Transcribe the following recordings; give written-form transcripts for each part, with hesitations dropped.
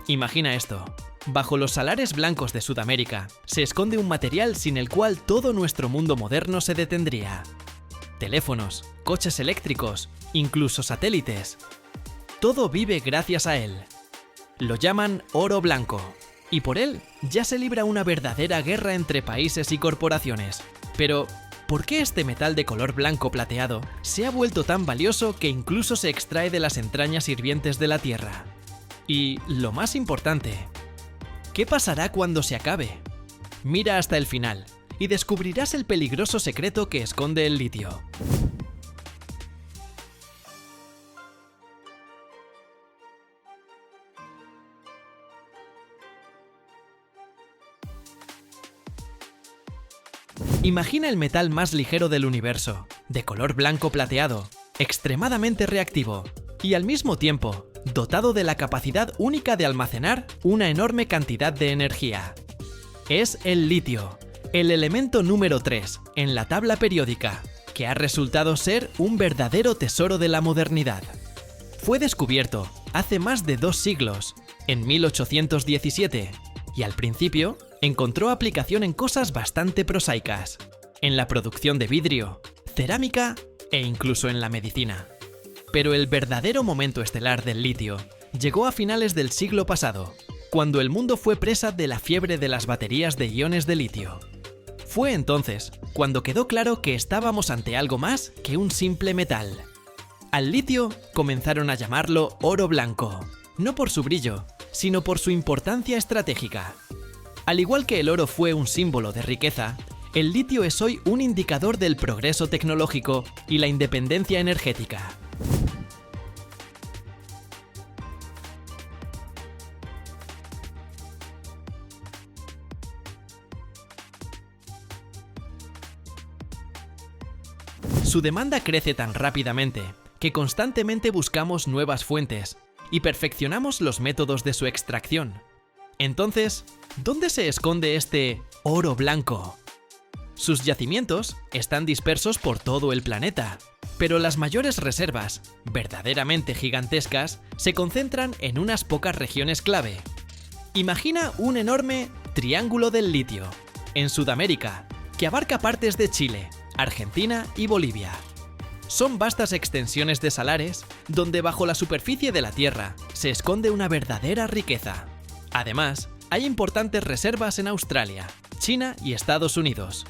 Imagina esto. Bajo los salares blancos de Sudamérica se esconde un material sin el cual todo nuestro mundo moderno se detendría. Teléfonos, coches eléctricos, incluso satélites. Todo vive gracias a él. Lo llaman oro blanco, y por él ya se libra una verdadera guerra entre países y corporaciones. Pero, ¿por qué este metal de color blanco plateado se ha vuelto tan valioso que incluso se extrae de las entrañas hirvientes de la Tierra? Y lo más importante, ¿qué pasará cuando se acabe? Mira hasta el final y descubrirás el peligroso secreto que esconde el litio. Imagina el metal más ligero del universo, de color blanco plateado, extremadamente reactivo y al mismo tiempo dotado de la capacidad única de almacenar una enorme cantidad de energía. Es el litio, el elemento número 3 en la tabla periódica, que ha resultado ser un verdadero tesoro de la modernidad. Fue descubierto hace más de 2 siglos, en 1817, y al principio encontró aplicación en cosas bastante prosaicas, en la producción de vidrio, cerámica e incluso en la medicina. Pero el verdadero momento estelar del litio llegó a finales del siglo pasado, cuando el mundo fue presa de la fiebre de las baterías de iones de litio. Fue entonces cuando quedó claro que estábamos ante algo más que un simple metal. Al litio comenzaron a llamarlo oro blanco, no por su brillo, sino por su importancia estratégica. Al igual que el oro fue un símbolo de riqueza, el litio es hoy un indicador del progreso tecnológico y la independencia energética. Su demanda crece tan rápidamente que constantemente buscamos nuevas fuentes y perfeccionamos los métodos de su extracción. Entonces, ¿dónde se esconde este oro blanco? Sus yacimientos están dispersos por todo el planeta, pero las mayores reservas, verdaderamente gigantescas, se concentran en unas pocas regiones clave. Imagina un enorme triángulo del litio, en Sudamérica, que abarca partes de Chile, Argentina y Bolivia. Son vastas extensiones de salares donde bajo la superficie de la Tierra se esconde una verdadera riqueza. Además, hay importantes reservas en Australia, China y Estados Unidos.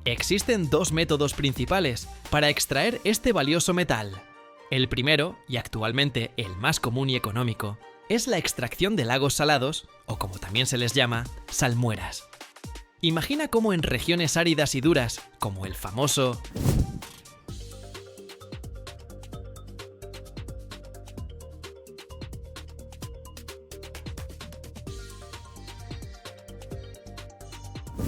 Existen 2 métodos principales para extraer este valioso metal. El primero, y actualmente el más común y económico, es la extracción de lagos salados, o como también se les llama, salmueras. Imagina cómo en regiones áridas y duras, como el famoso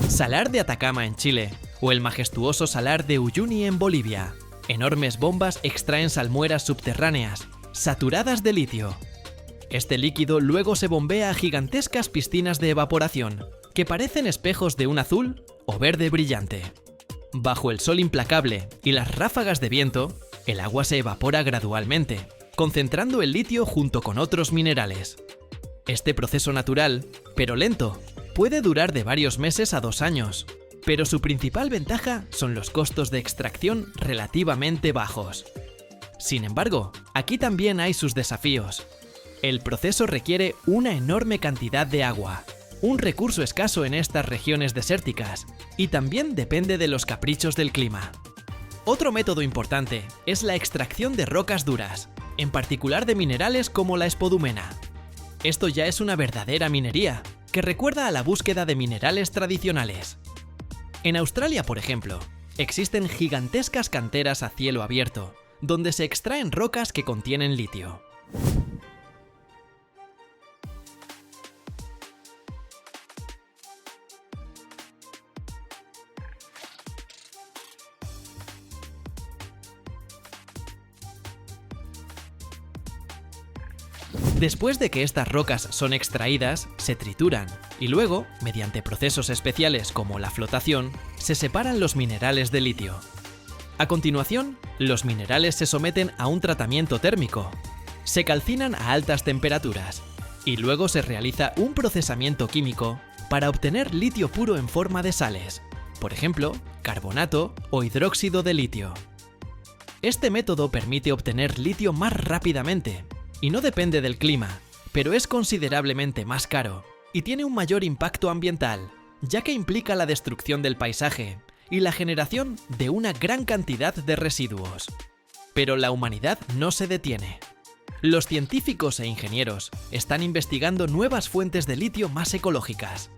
Salar de Atacama en Chile, o el majestuoso Salar de Uyuni en Bolivia, enormes bombas extraen salmueras subterráneas, saturadas de litio. Este líquido luego se bombea a gigantescas piscinas de evaporación, que parecen espejos de un azul o verde brillante. Bajo el sol implacable y las ráfagas de viento, el agua se evapora gradualmente, concentrando el litio junto con otros minerales. Este proceso natural, pero lento, puede durar de varios meses a 2 años, pero su principal ventaja son los costos de extracción relativamente bajos. Sin embargo, aquí también hay sus desafíos. El proceso requiere una enorme cantidad de agua, un recurso escaso en estas regiones desérticas, y también depende de los caprichos del clima. Otro método importante es la extracción de rocas duras, en particular de minerales como la espodumena. Esto ya es una verdadera minería, que recuerda a la búsqueda de minerales tradicionales. En Australia, por ejemplo, existen gigantescas canteras a cielo abierto, donde se extraen rocas que contienen litio. Después de que estas rocas son extraídas, se trituran y luego, mediante procesos especiales como la flotación, se separan los minerales de litio. A continuación, los minerales se someten a un tratamiento térmico. Se calcinan a altas temperaturas y luego se realiza un procesamiento químico para obtener litio puro en forma de sales, por ejemplo, carbonato o hidróxido de litio. Este método permite obtener litio más rápidamente y no depende del clima, pero es considerablemente más caro y tiene un mayor impacto ambiental, ya que implica la destrucción del paisaje y la generación de una gran cantidad de residuos. Pero la humanidad no se detiene. Los científicos e ingenieros están investigando nuevas fuentes de litio más ecológicas.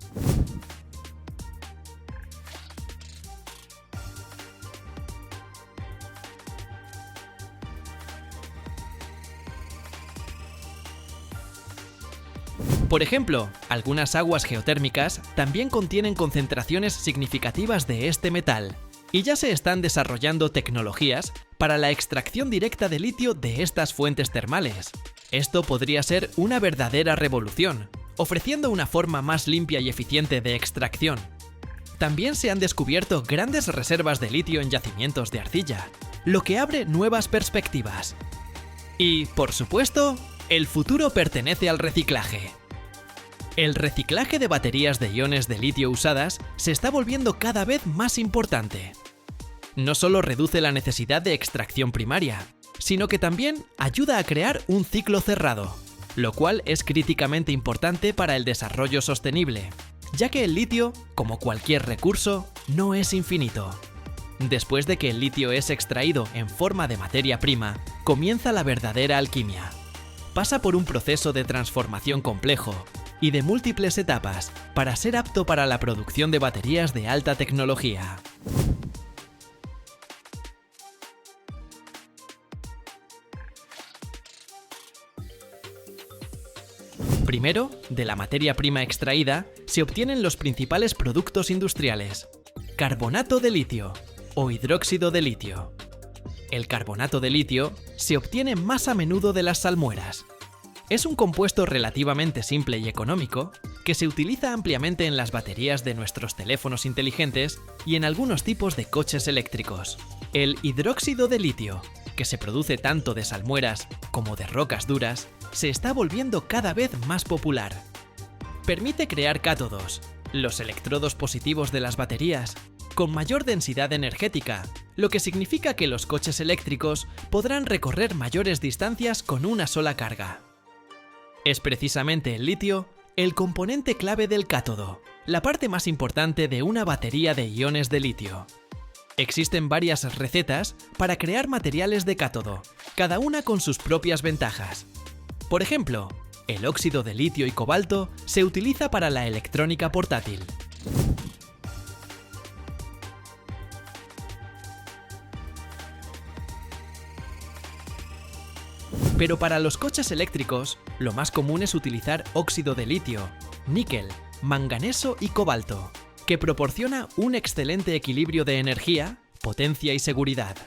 Por ejemplo, algunas aguas geotérmicas también contienen concentraciones significativas de este metal, y ya se están desarrollando tecnologías para la extracción directa de litio de estas fuentes termales. Esto podría ser una verdadera revolución, ofreciendo una forma más limpia y eficiente de extracción. También se han descubierto grandes reservas de litio en yacimientos de arcilla, lo que abre nuevas perspectivas. Y, por supuesto, el futuro pertenece al reciclaje. El reciclaje de baterías de iones de litio usadas se está volviendo cada vez más importante. No solo reduce la necesidad de extracción primaria, sino que también ayuda a crear un ciclo cerrado, lo cual es críticamente importante para el desarrollo sostenible, ya que el litio, como cualquier recurso, no es infinito. Después de que el litio es extraído en forma de materia prima, comienza la verdadera alquimia. Pasa por un proceso de transformación complejo y de múltiples etapas para ser apto para la producción de baterías de alta tecnología. Primero, de la materia prima extraída, se obtienen los principales productos industriales: carbonato de litio o hidróxido de litio. El carbonato de litio se obtiene más a menudo de las salmueras. Es un compuesto relativamente simple y económico que se utiliza ampliamente en las baterías de nuestros teléfonos inteligentes y en algunos tipos de coches eléctricos. El hidróxido de litio, que se produce tanto de salmueras como de rocas duras, se está volviendo cada vez más popular. Permite crear cátodos, los electrodos positivos de las baterías, con mayor densidad energética, lo que significa que los coches eléctricos podrán recorrer mayores distancias con una sola carga. Es precisamente el litio el componente clave del cátodo, la parte más importante de una batería de iones de litio. Existen varias recetas para crear materiales de cátodo, cada una con sus propias ventajas. Por ejemplo, el óxido de litio y cobalto se utiliza para la electrónica portátil. Pero para los coches eléctricos, lo más común es utilizar óxido de litio, níquel, manganeso y cobalto, que proporciona un excelente equilibrio de energía, potencia y seguridad.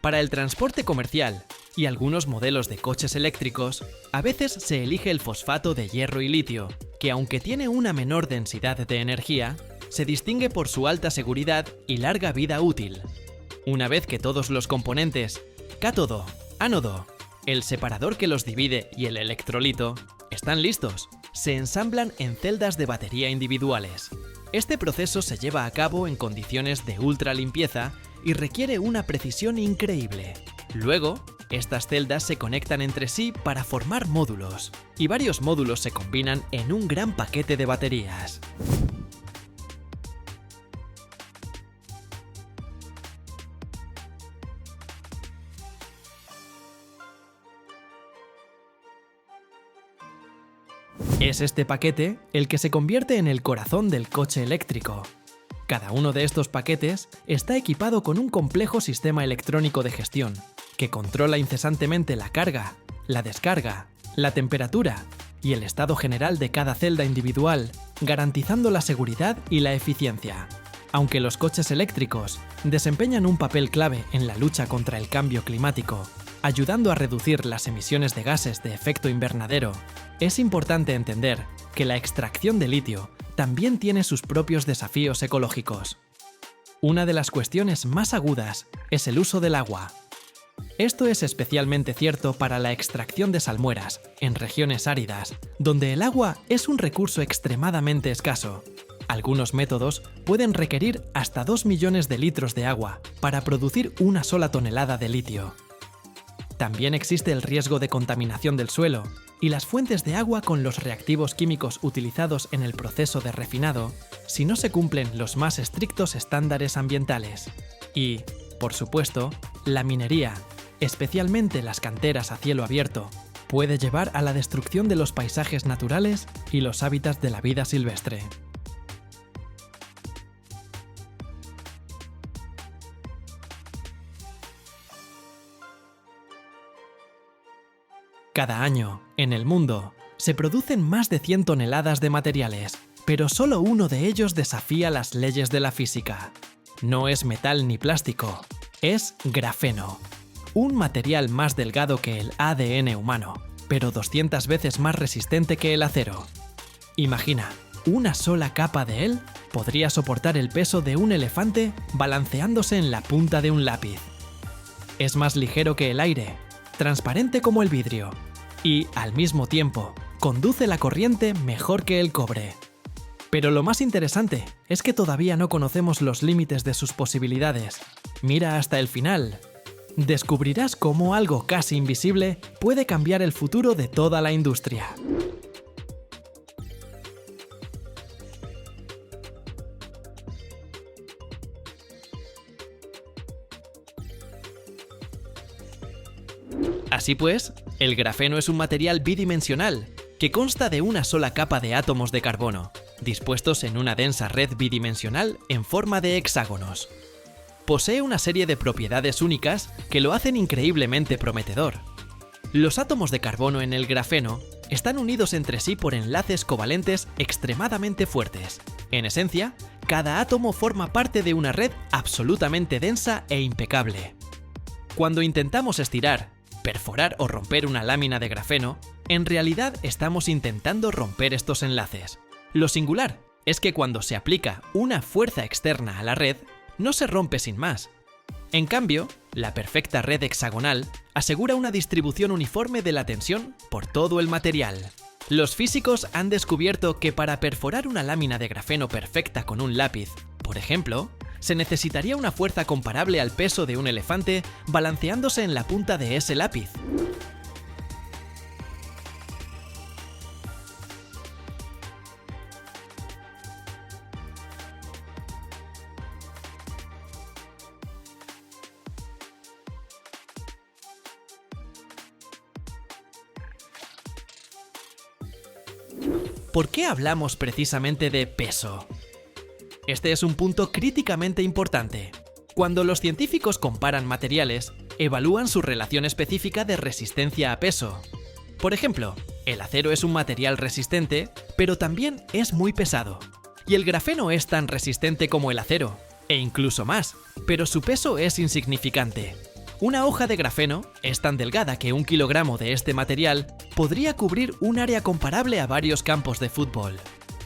Para el transporte comercial y algunos modelos de coches eléctricos, a veces se elige el fosfato de hierro y litio, que aunque tiene una menor densidad de energía, se distingue por su alta seguridad y larga vida útil. Una vez que todos los componentes, cátodo, ánodo, el separador que los divide y el electrolito están listos, se ensamblan en celdas de batería individuales. Este proceso se lleva a cabo en condiciones de ultra limpieza y requiere una precisión increíble. Luego, estas celdas se conectan entre sí para formar módulos, y varios módulos se combinan en un gran paquete de baterías. Es este paquete el que se convierte en el corazón del coche eléctrico. Cada uno de estos paquetes está equipado con un complejo sistema electrónico de gestión, que controla incesantemente la carga, la descarga, la temperatura y el estado general de cada celda individual, garantizando la seguridad y la eficiencia. Aunque los coches eléctricos desempeñan un papel clave en la lucha contra el cambio climático, ayudando a reducir las emisiones de gases de efecto invernadero, es importante entender que la extracción de litio también tiene sus propios desafíos ecológicos. Una de las cuestiones más agudas es el uso del agua. Esto es especialmente cierto para la extracción de salmueras, en regiones áridas, donde el agua es un recurso extremadamente escaso. Algunos métodos pueden requerir hasta 2 millones de litros de agua para producir una sola tonelada de litio. También existe el riesgo de contaminación del suelo, y las fuentes de agua con los reactivos químicos utilizados en el proceso de refinado, si no se cumplen los más estrictos estándares ambientales. Y, por supuesto, la minería, especialmente las canteras a cielo abierto, puede llevar a la destrucción de los paisajes naturales y los hábitats de la vida silvestre. Cada año, en el mundo, se producen más de 100 toneladas de materiales, pero solo uno de ellos desafía las leyes de la física. No es metal ni plástico, es grafeno. Un material más delgado que el ADN humano, pero 200 veces más resistente que el acero. Imagina, una sola capa de él podría soportar el peso de un elefante balanceándose en la punta de un lápiz. Es más ligero que el aire, transparente como el vidrio, y, al mismo tiempo, conduce la corriente mejor que el cobre. Pero lo más interesante es que todavía no conocemos los límites de sus posibilidades. Mira hasta el final. Descubrirás cómo algo casi invisible puede cambiar el futuro de toda la industria. Así pues, el grafeno es un material bidimensional que consta de una sola capa de átomos de carbono, dispuestos en una densa red bidimensional en forma de hexágonos. Posee una serie de propiedades únicas que lo hacen increíblemente prometedor. Los átomos de carbono en el grafeno están unidos entre sí por enlaces covalentes extremadamente fuertes. En esencia, cada átomo forma parte de una red absolutamente densa e impecable. Cuando intentamos estirar, perforar o romper una lámina de grafeno, en realidad estamos intentando romper estos enlaces. Lo singular es que cuando se aplica una fuerza externa a la red, no se rompe sin más. En cambio, la perfecta red hexagonal asegura una distribución uniforme de la tensión por todo el material. Los físicos han descubierto que para perforar una lámina de grafeno perfecta con un lápiz, por ejemplo, se necesitaría una fuerza comparable al peso de un elefante balanceándose en la punta de ese lápiz. ¿Por qué hablamos precisamente de peso? Este es un punto críticamente importante. Cuando los científicos comparan materiales, evalúan su relación específica de resistencia a peso. Por ejemplo, el acero es un material resistente, pero también es muy pesado. Y el grafeno es tan resistente como el acero, e incluso más, pero su peso es insignificante. Una hoja de grafeno es tan delgada que 1 kilogramo de este material podría cubrir un área comparable a varios campos de fútbol.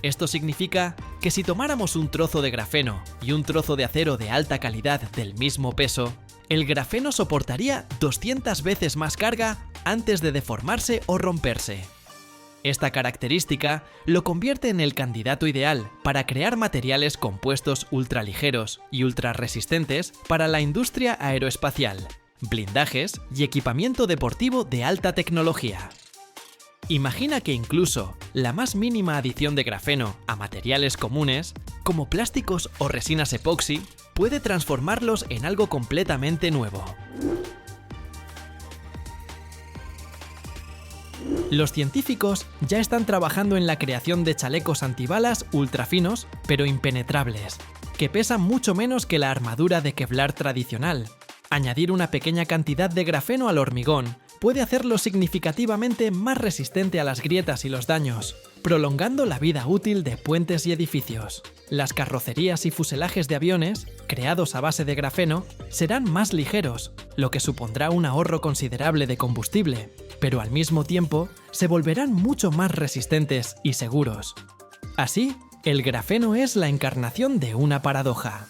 Esto significa que si tomáramos un trozo de grafeno y un trozo de acero de alta calidad del mismo peso, el grafeno soportaría 200 veces más carga antes de deformarse o romperse. Esta característica lo convierte en el candidato ideal para crear materiales compuestos ultraligeros y ultrarresistentes para la industria aeroespacial, blindajes y equipamiento deportivo de alta tecnología. Imagina que incluso la más mínima adición de grafeno a materiales comunes, como plásticos o resinas epoxi, puede transformarlos en algo completamente nuevo. Los científicos ya están trabajando en la creación de chalecos antibalas ultrafinos, pero impenetrables, que pesan mucho menos que la armadura de Kevlar tradicional. Añadir una pequeña cantidad de grafeno al hormigón puede hacerlo significativamente más resistente a las grietas y los daños, prolongando la vida útil de puentes y edificios. Las carrocerías y fuselajes de aviones, creados a base de grafeno, serán más ligeros, lo que supondrá un ahorro considerable de combustible, pero al mismo tiempo se volverán mucho más resistentes y seguros. Así, el grafeno es la encarnación de una paradoja.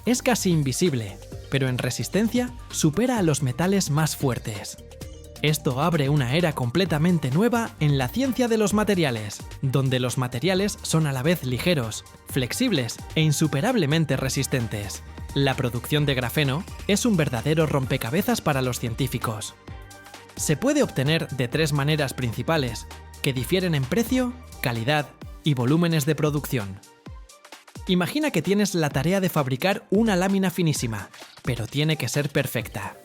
Es casi invisible, pero en resistencia supera a los metales más fuertes. Esto abre una era completamente nueva en la ciencia de los materiales, donde los materiales son a la vez ligeros, flexibles e insuperablemente resistentes. La producción de grafeno es un verdadero rompecabezas para los científicos. Se puede obtener de 3 maneras principales, que difieren en precio, calidad y volúmenes de producción. Imagina que tienes la tarea de fabricar una lámina finísima, pero tiene que ser perfecta.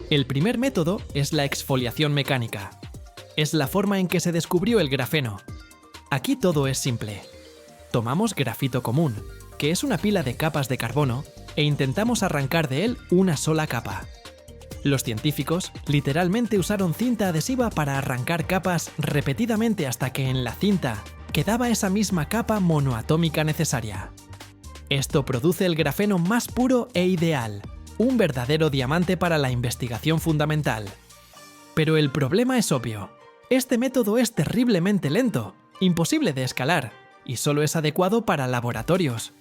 El primer método es la exfoliación mecánica. Es la forma en que se descubrió el grafeno. Aquí todo es simple. Tomamos grafito común, que es una pila de capas de carbono, e intentamos arrancar de él una sola capa. Los científicos literalmente usaron cinta adhesiva para arrancar capas repetidamente hasta que en la cinta quedaba esa misma capa monoatómica necesaria. Esto produce el grafeno más puro e ideal, un verdadero diamante para la investigación fundamental. Pero el problema es obvio. Este método es terriblemente lento, imposible de escalar, y solo es adecuado para laboratorios.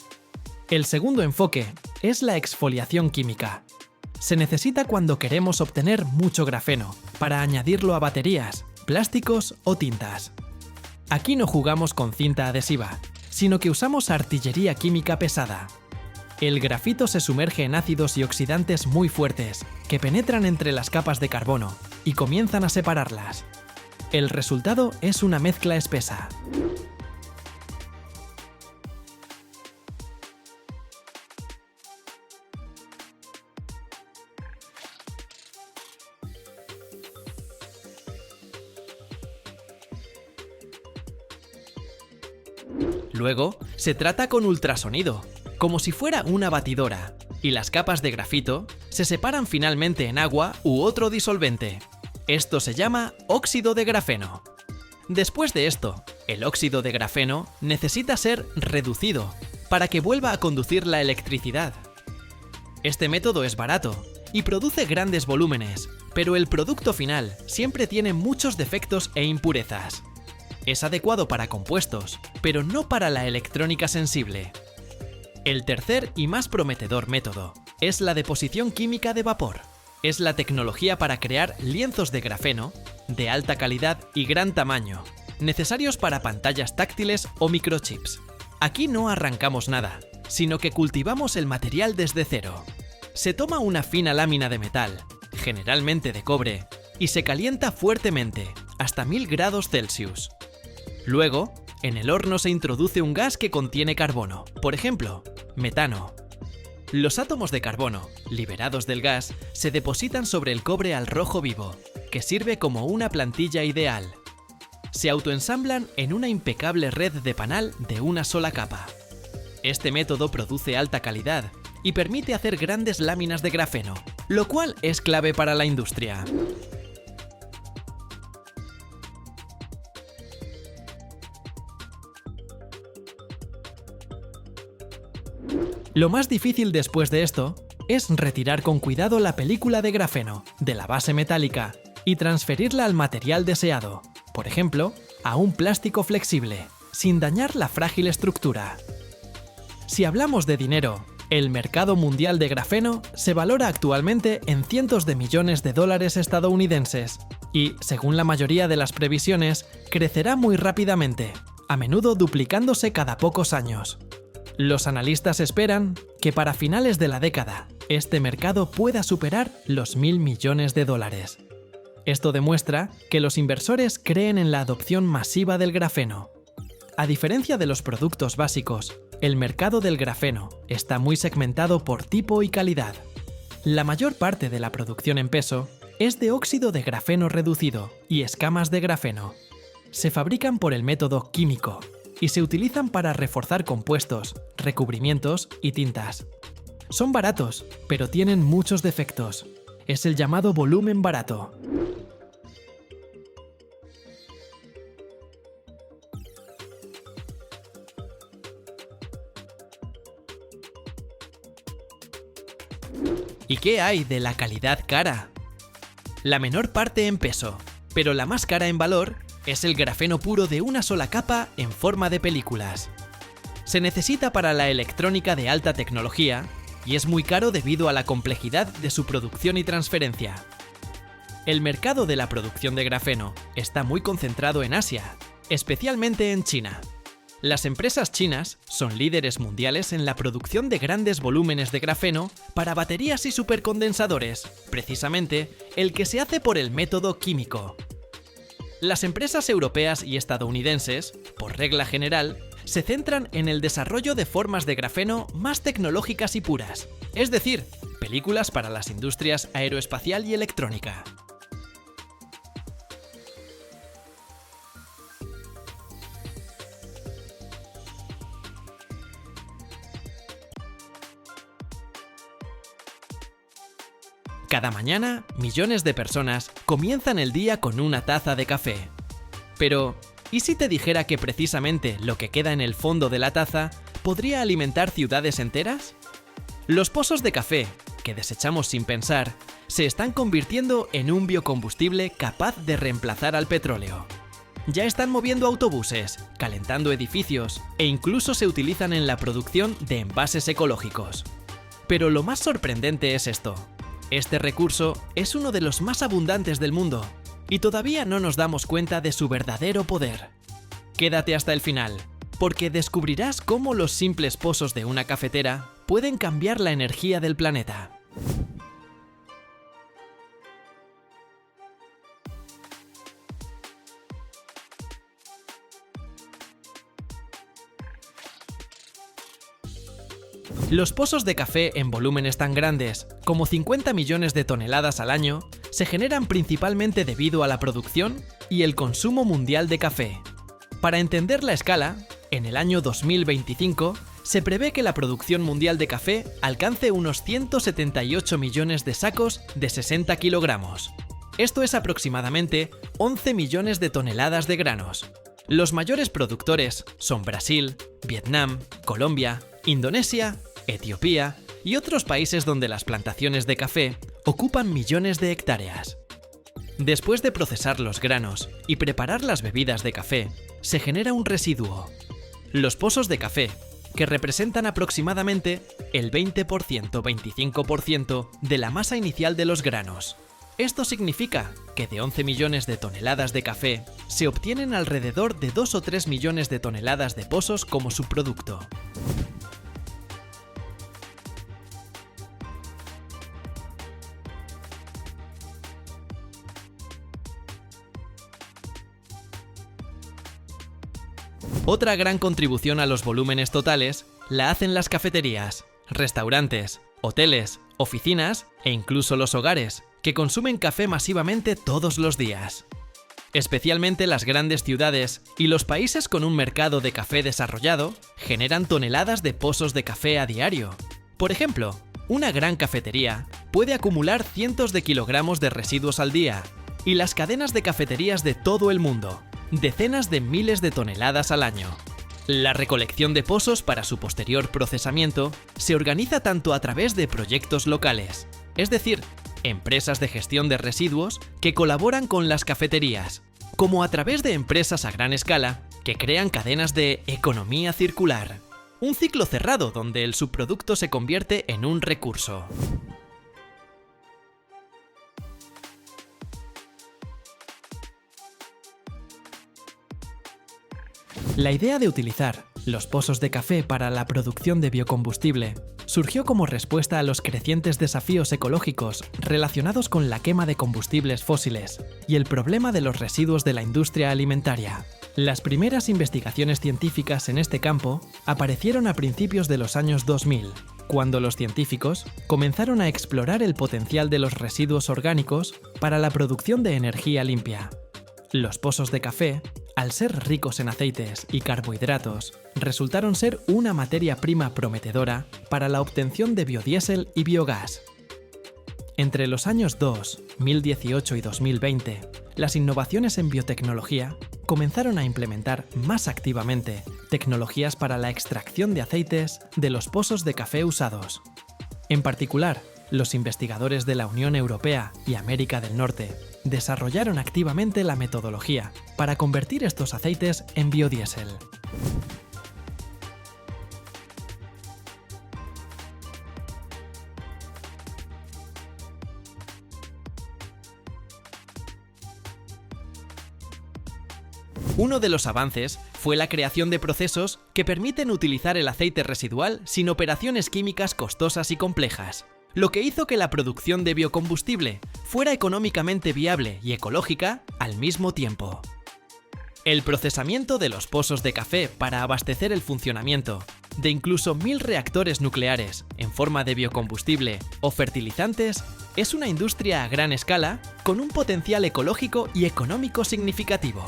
El segundo enfoque es la exfoliación química. Se necesita cuando queremos obtener mucho grafeno, para añadirlo a baterías, plásticos o tintas. Aquí no jugamos con cinta adhesiva, sino que usamos artillería química pesada. El grafito se sumerge en ácidos y oxidantes muy fuertes, que penetran entre las capas de carbono y comienzan a separarlas. El resultado es una mezcla espesa. Luego, se trata con ultrasonido, como si fuera una batidora, y las capas de grafito se separan finalmente en agua u otro disolvente. Esto se llama óxido de grafeno. Después de esto, el óxido de grafeno necesita ser reducido para que vuelva a conducir la electricidad. Este método es barato y produce grandes volúmenes, pero el producto final siempre tiene muchos defectos e impurezas. Es adecuado para compuestos, pero no para la electrónica sensible. El tercer y más prometedor método es la deposición química de vapor. Es la tecnología para crear lienzos de grafeno de alta calidad y gran tamaño, necesarios para pantallas táctiles o microchips. Aquí no arrancamos nada, sino que cultivamos el material desde cero. Se toma una fina lámina de metal, generalmente de cobre, y se calienta fuertemente, hasta 1000 grados Celsius. Luego, en el horno se introduce un gas que contiene carbono, por ejemplo, metano. Los átomos de carbono, liberados del gas, se depositan sobre el cobre al rojo vivo, que sirve como una plantilla ideal. Se autoensamblan en una impecable red de panal de una sola capa. Este método produce alta calidad y permite hacer grandes láminas de grafeno, lo cual es clave para la industria. Lo más difícil después de esto es retirar con cuidado la película de grafeno de la base metálica y transferirla al material deseado, por ejemplo, a un plástico flexible, sin dañar la frágil estructura. Si hablamos de dinero, el mercado mundial de grafeno se valora actualmente en cientos de millones de dólares estadounidenses y, según la mayoría de las previsiones, crecerá muy rápidamente, a menudo duplicándose cada pocos años. Los analistas esperan que para finales de la década, este mercado pueda superar los 1000 millones de dólares. Esto demuestra que los inversores creen en la adopción masiva del grafeno. A diferencia de los productos básicos, el mercado del grafeno está muy segmentado por tipo y calidad. La mayor parte de la producción en peso es de óxido de grafeno reducido y escamas de grafeno. Se fabrican por el método químico y se utilizan para reforzar compuestos, recubrimientos y tintas. Son baratos, pero tienen muchos defectos. Es el llamado volumen barato. ¿Y qué hay de la calidad cara? la menor parte en peso, pero la más cara en valor es el grafeno puro de una sola capa en forma de películas. Se necesita para la electrónica de alta tecnología y es muy caro debido a la complejidad de su producción y transferencia. El mercado de la producción de grafeno está muy concentrado en Asia, especialmente en China. Las empresas chinas son líderes mundiales en la producción de grandes volúmenes de grafeno para baterías y supercondensadores, precisamente el que se hace por el método químico. Las empresas europeas y estadounidenses, por regla general, se centran en el desarrollo de formas de grafeno más tecnológicas y puras, es decir, películas para las industrias aeroespacial y electrónica. Cada mañana, millones de personas comienzan el día con una taza de café. Pero, ¿y si te dijera que precisamente lo que queda en el fondo de la taza podría alimentar ciudades enteras? Los pozos de café, que desechamos sin pensar, se están convirtiendo en un biocombustible capaz de reemplazar al petróleo. Ya están moviendo autobuses, calentando edificios e incluso se utilizan en la producción de envases ecológicos. Pero lo más sorprendente es esto. Este recurso es uno de los más abundantes del mundo y todavía no nos damos cuenta de su verdadero poder. Quédate hasta el final, porque descubrirás cómo los simples pozos de una cafetera pueden cambiar la energía del planeta. Los pozos de café en volúmenes tan grandes, como 50 millones de toneladas al año, se generan principalmente debido a la producción y el consumo mundial de café. Para entender la escala, en el año 2025 se prevé que la producción mundial de café alcance unos 178 millones de sacos de 60 kilogramos. Esto es aproximadamente 11 millones de toneladas de granos. Los mayores productores son Brasil, Vietnam, Colombia, Indonesia, Etiopía y otros países donde las plantaciones de café ocupan millones de hectáreas. Después de procesar los granos y preparar las bebidas de café, se genera un residuo. Los pozos de café, que representan aproximadamente el 20-25% de la masa inicial de los granos. Esto significa que de 11 millones de toneladas de café se obtienen alrededor de 2 o 3 millones de toneladas de pozos como subproducto. Otra gran contribución a los volúmenes totales la hacen las cafeterías, restaurantes, hoteles, oficinas e incluso los hogares, que consumen café masivamente todos los días. Especialmente las grandes ciudades y los países con un mercado de café desarrollado generan toneladas de pozos de café a diario. Por ejemplo, una gran cafetería puede acumular cientos de kilogramos de residuos al día, y las cadenas de cafeterías de todo el mundo, decenas de miles de toneladas al año. La recolección de pozos para su posterior procesamiento se organiza tanto a través de proyectos locales, es decir, empresas de gestión de residuos que colaboran con las cafeterías, como a través de empresas a gran escala que crean cadenas de economía circular, un ciclo cerrado donde el subproducto se convierte en un recurso. La idea de utilizar los pozos de café para la producción de biocombustible surgió como respuesta a los crecientes desafíos ecológicos relacionados con la quema de combustibles fósiles y el problema de los residuos de la industria alimentaria. Las primeras investigaciones científicas en este campo aparecieron a principios de los años 2000, cuando los científicos comenzaron a explorar el potencial de los residuos orgánicos para la producción de energía limpia. Los pozos de café, al ser ricos en aceites y carbohidratos, resultaron ser una materia prima prometedora para la obtención de biodiesel y biogás. Entre los años 2018 y 2020, las innovaciones en biotecnología comenzaron a implementar más activamente tecnologías para la extracción de aceites de los pozos de café usados. En particular, los investigadores de la Unión Europea y América del Norte desarrollaron activamente la metodología para convertir estos aceites en biodiesel. Uno de los avances fue la creación de procesos que permiten utilizar el aceite residual sin operaciones químicas costosas y complejas, lo que hizo que la producción de biocombustible fuera económicamente viable y ecológica al mismo tiempo. El procesamiento de los pozos de café para abastecer el funcionamiento de incluso 1000 reactores nucleares en forma de biocombustible o fertilizantes es una industria a gran escala con un potencial ecológico y económico significativo.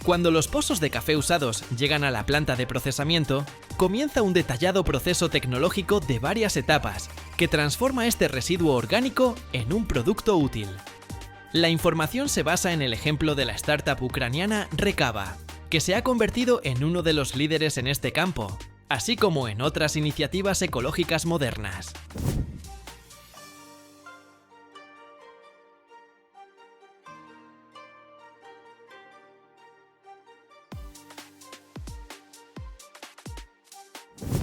Cuando los pozos de café usados llegan a la planta de procesamiento, comienza un detallado proceso tecnológico de varias etapas que transforma este residuo orgánico en un producto útil. La información se basa en el ejemplo de la startup ucraniana Rekava, que se ha convertido en uno de los líderes en este campo, así como en otras iniciativas ecológicas modernas.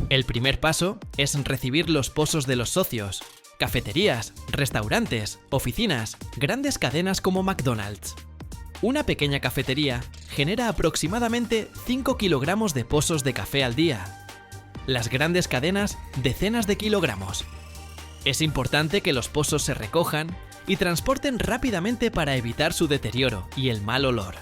El primer paso es recibir los pozos de los socios, cafeterías, restaurantes, oficinas, grandes cadenas como McDonald's. Una pequeña cafetería genera aproximadamente 5 kilogramos de pozos de café al día. Las grandes cadenas, decenas de kilogramos. Es importante que los pozos se recojan y transporten rápidamente para evitar su deterioro y el mal olor.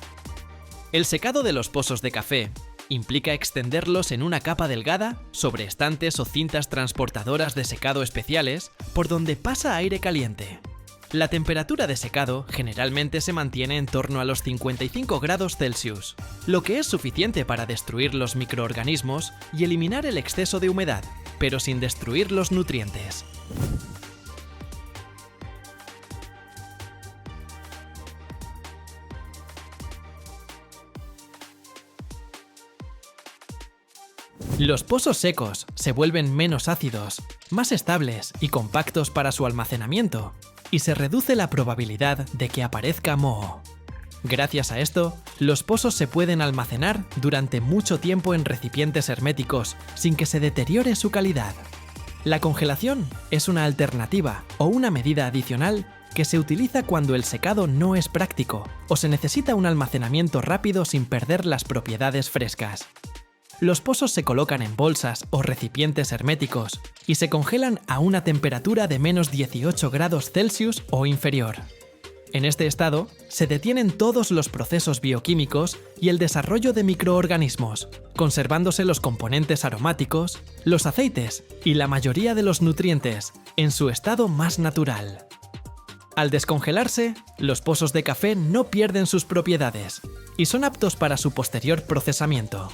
El secado de los pozos de café implica extenderlos en una capa delgada sobre estantes o cintas transportadoras de secado especiales por donde pasa aire caliente. La temperatura de secado generalmente se mantiene en torno a los 55 grados Celsius, lo que es suficiente para destruir los microorganismos y eliminar el exceso de humedad, pero sin destruir los nutrientes. Los pozos secos se vuelven menos ácidos, más estables y compactos para su almacenamiento, y se reduce la probabilidad de que aparezca moho. Gracias a esto, los pozos se pueden almacenar durante mucho tiempo en recipientes herméticos sin que se deteriore su calidad. La congelación es una alternativa o una medida adicional que se utiliza cuando el secado no es práctico o se necesita un almacenamiento rápido sin perder las propiedades frescas. Los pozos se colocan en bolsas o recipientes herméticos y se congelan a una temperatura de menos 18 grados Celsius o inferior. En este estado, se detienen todos los procesos bioquímicos y el desarrollo de microorganismos, conservándose los componentes aromáticos, los aceites y la mayoría de los nutrientes en su estado más natural. Al descongelarse, los pozos de café no pierden sus propiedades y son aptos para su posterior procesamiento.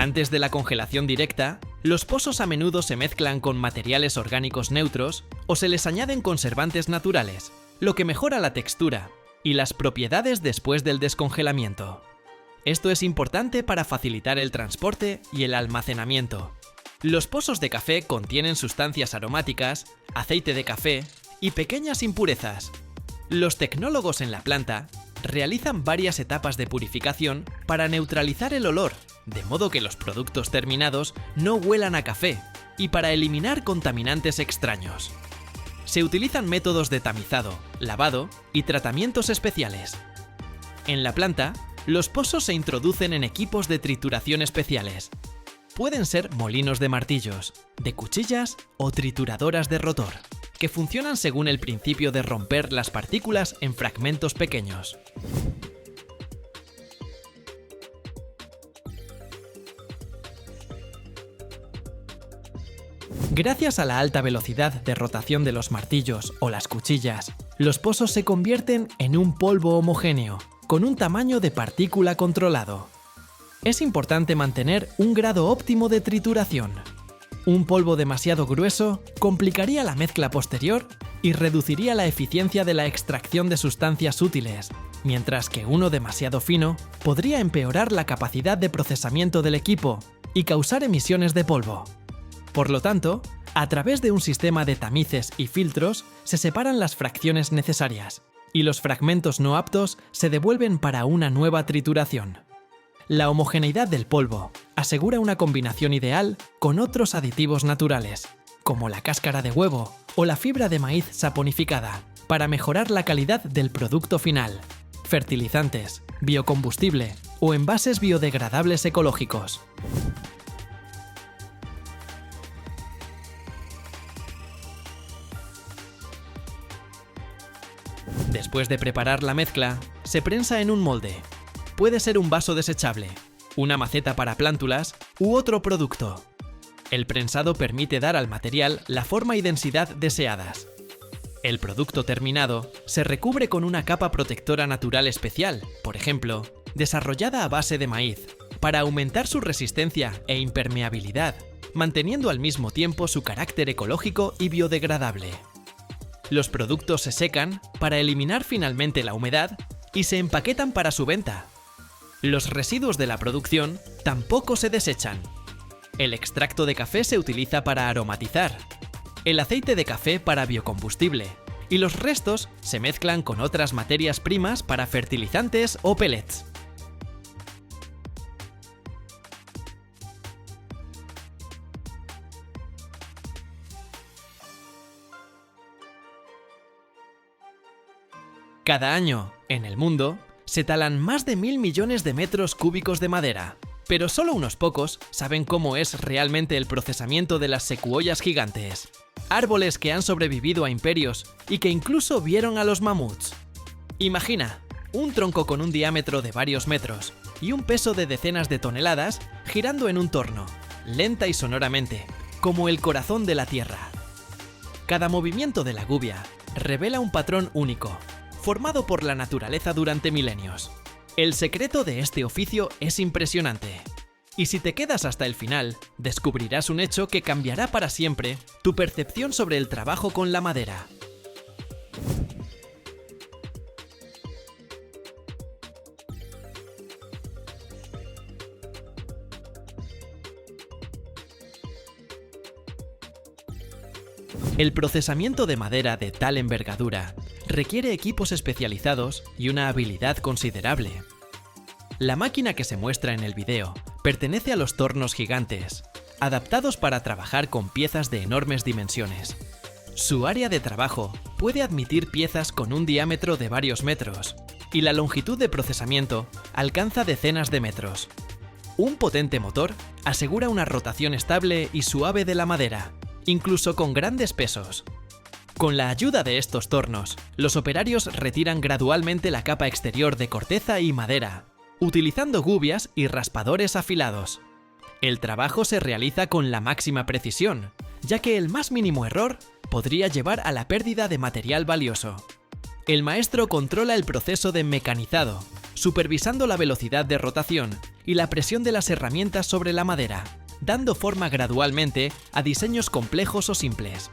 Antes de la congelación directa, los pozos a menudo se mezclan con materiales orgánicos neutros o se les añaden conservantes naturales, lo que mejora la textura y las propiedades después del descongelamiento. Esto es importante para facilitar el transporte y el almacenamiento. Los pozos de café contienen sustancias aromáticas, aceite de café y pequeñas impurezas. Los tecnólogos en la planta realizan varias etapas de purificación para neutralizar el olor, de modo que los productos terminados no huelan a café, y para eliminar contaminantes extraños. Se utilizan métodos de tamizado, lavado y tratamientos especiales. En la planta, los pozos se introducen en equipos de trituración especiales. Pueden ser molinos de martillos, de cuchillas o trituradoras de rotor, que funcionan según el principio de romper las partículas en fragmentos pequeños. Gracias a la alta velocidad de rotación de los martillos o las cuchillas, los pozos se convierten en un polvo homogéneo, con un tamaño de partícula controlado. Es importante mantener un grado óptimo de trituración. Un polvo demasiado grueso complicaría la mezcla posterior y reduciría la eficiencia de la extracción de sustancias útiles, mientras que uno demasiado fino podría empeorar la capacidad de procesamiento del equipo y causar emisiones de polvo. Por lo tanto, a través de un sistema de tamices y filtros se separan las fracciones necesarias, y los fragmentos no aptos se devuelven para una nueva trituración. La homogeneidad del polvo asegura una combinación ideal con otros aditivos naturales, como la cáscara de huevo o la fibra de maíz saponificada, para mejorar la calidad del producto final, fertilizantes, biocombustible o envases biodegradables ecológicos. Después de preparar la mezcla, se prensa en un molde. Puede ser un vaso desechable, una maceta para plántulas u otro producto. El prensado permite dar al material la forma y densidad deseadas. El producto terminado se recubre con una capa protectora natural especial, por ejemplo, desarrollada a base de maíz, para aumentar su resistencia e impermeabilidad, manteniendo al mismo tiempo su carácter ecológico y biodegradable. Los productos se secan para eliminar finalmente la humedad y se empaquetan para su venta. Los residuos de la producción tampoco se desechan. El extracto de café se utiliza para aromatizar, el aceite de café para biocombustible, y los restos se mezclan con otras materias primas para fertilizantes o pellets. Cada año, en el mundo, se talan más de 1.000 millones de metros cúbicos de madera, pero solo unos pocos saben cómo es realmente el procesamiento de las secuoyas gigantes, árboles que han sobrevivido a imperios y que incluso vieron a los mamuts. Imagina, un tronco con un diámetro de varios metros y un peso de decenas de toneladas girando en un torno, lenta y sonoramente, como el corazón de la Tierra. Cada movimiento de la gubia revela un patrón único, formado por la naturaleza durante milenios. El secreto de este oficio es impresionante. Y si te quedas hasta el final, descubrirás un hecho que cambiará para siempre tu percepción sobre el trabajo con la madera. El procesamiento de madera de tal envergadura requiere equipos especializados y una habilidad considerable. La máquina que se muestra en el video pertenece a los tornos gigantes, adaptados para trabajar con piezas de enormes dimensiones. Su área de trabajo puede admitir piezas con un diámetro de varios metros, y la longitud de procesamiento alcanza decenas de metros. Un potente motor asegura una rotación estable y suave de la madera, incluso con grandes pesos. Con la ayuda de estos tornos, los operarios retiran gradualmente la capa exterior de corteza y madera, utilizando gubias y raspadores afilados. El trabajo se realiza con la máxima precisión, ya que el más mínimo error podría llevar a la pérdida de material valioso. El maestro controla el proceso de mecanizado, supervisando la velocidad de rotación y la presión de las herramientas sobre la madera, dando forma gradualmente a diseños complejos o simples.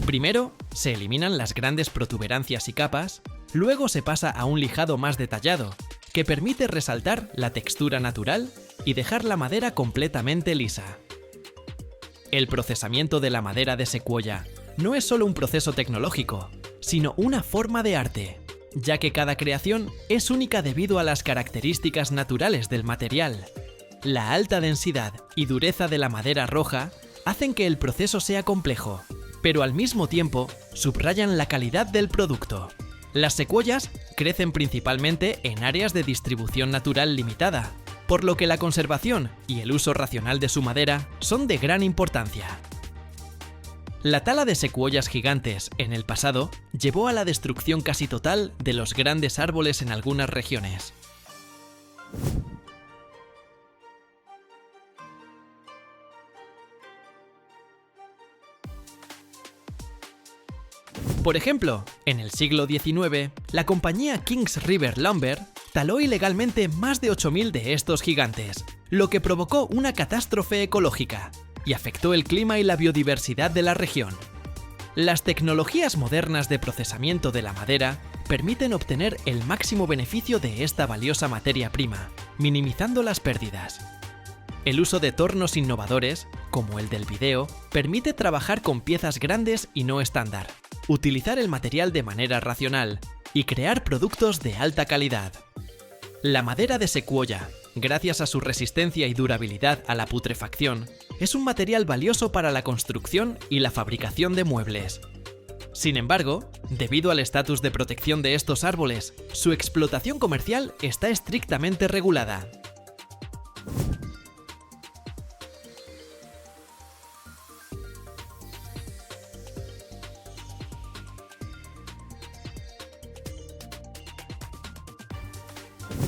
Primero, se eliminan las grandes protuberancias y capas, luego se pasa a un lijado más detallado, que permite resaltar la textura natural y dejar la madera completamente lisa. El procesamiento de la madera de secuoya no es solo un proceso tecnológico, sino una forma de arte, ya que cada creación es única debido a las características naturales del material. La alta densidad y dureza de la madera roja hacen que el proceso sea complejo, pero al mismo tiempo subrayan la calidad del producto. Las secuoyas crecen principalmente en áreas de distribución natural limitada, por lo que la conservación y el uso racional de su madera son de gran importancia. La tala de secuoyas gigantes en el pasado llevó a la destrucción casi total de los grandes árboles en algunas regiones. Por ejemplo, en el siglo XIX, la compañía Kings River Lumber taló ilegalmente más de 8.000 de estos gigantes, lo que provocó una catástrofe ecológica y afectó el clima y la biodiversidad de la región. Las tecnologías modernas de procesamiento de la madera permiten obtener el máximo beneficio de esta valiosa materia prima, minimizando las pérdidas. El uso de tornos innovadores, como el del vídeo, permite trabajar con piezas grandes y no estándar, utilizar el material de manera racional y crear productos de alta calidad. La madera de secuoya, gracias a su resistencia y durabilidad a la putrefacción, es un material valioso para la construcción y la fabricación de muebles. Sin embargo, debido al estatus de protección de estos árboles, su explotación comercial está estrictamente regulada.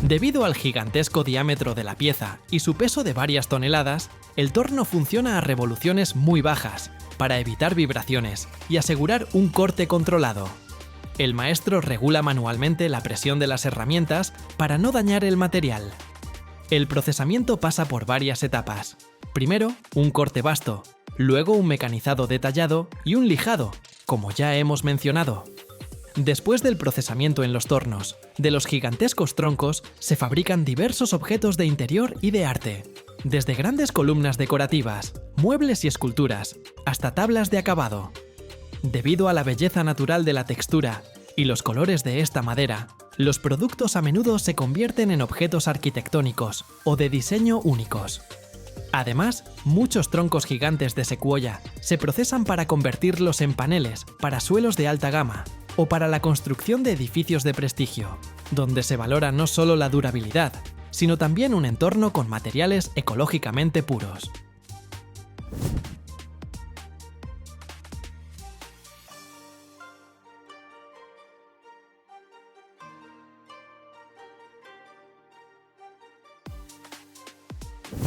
Debido al gigantesco diámetro de la pieza y su peso de varias toneladas, el torno funciona a revoluciones muy bajas, para evitar vibraciones y asegurar un corte controlado. El maestro regula manualmente la presión de las herramientas para no dañar el material. El procesamiento pasa por varias etapas. Primero, un corte vasto, luego un mecanizado detallado y un lijado, como ya hemos mencionado. Después del procesamiento en los tornos, de los gigantescos troncos se fabrican diversos objetos de interior y de arte, desde grandes columnas decorativas, muebles y esculturas, hasta tablas de acabado. Debido a la belleza natural de la textura y los colores de esta madera, los productos a menudo se convierten en objetos arquitectónicos o de diseño únicos. Además, muchos troncos gigantes de secuoya se procesan para convertirlos en paneles para suelos de alta gama o para la construcción de edificios de prestigio, donde se valora no solo la durabilidad, sino también un entorno con materiales ecológicamente puros.